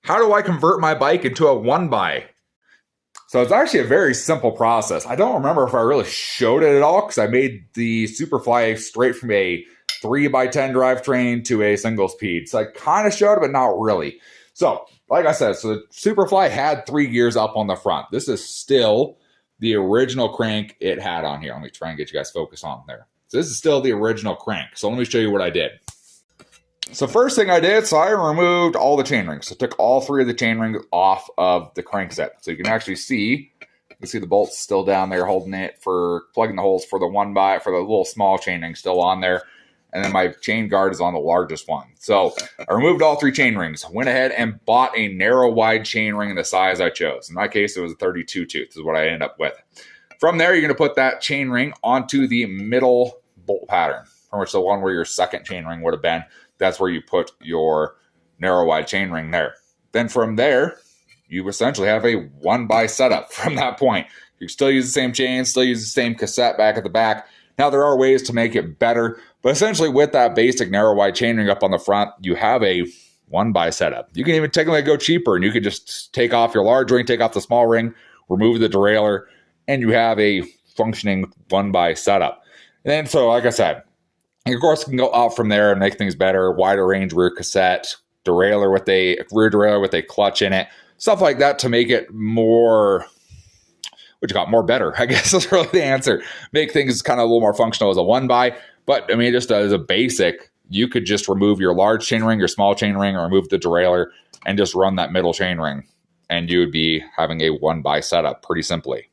How do I convert my bike into a 1x? So it's actually a very simple process. I don't remember if I really showed it at all because I made the Superfly straight from a 3x10 drivetrain to a single speed. So I kind of showed it, but not really. So like I said, so the Superfly had 3 gears up on the front. This is still the original crank it had on here. Let me try and get you guys focused on there. So this is still the original crank. So let me show you what I did. So first thing I did, so I removed all the chain rings. So I took all 3 of the chain rings off of the crank set. So you can actually see, the bolts still down there holding it for plugging the holes for the 1x, for the little small chain ring still on there. And then my chain guard is on the largest one. So I removed all 3 chain rings, went ahead and bought a narrow wide chain ring in the size I chose. In my case, it was a 32 tooth is what I ended up with. From there, you're going to put that chain ring onto the middle bolt pattern, from which the one where your second chain ring would have been. That's where you put your narrow wide chain ring there. Then from there, you essentially have a 1x setup from that point. You still use the same chain, still use the same cassette back at the back. Now there are ways to make it better, but essentially with that basic narrow wide chain ring up on the front, you have a 1x setup. You can even technically go cheaper and you could just take off your large ring, take off the small ring, remove the derailleur, and you have a functioning 1x setup. And then, so like I said, and of course, you can go out from there and make things better. Wider range rear cassette, rear derailleur with a clutch in it, stuff like that to make it more, more better, I guess is really the answer. Make things kind of a little more functional as a 1x. But I mean, just as a basic, you could just remove your large chain ring, your small chain ring, or remove the derailleur and just run that middle chain ring. And you would be having a 1x setup pretty simply.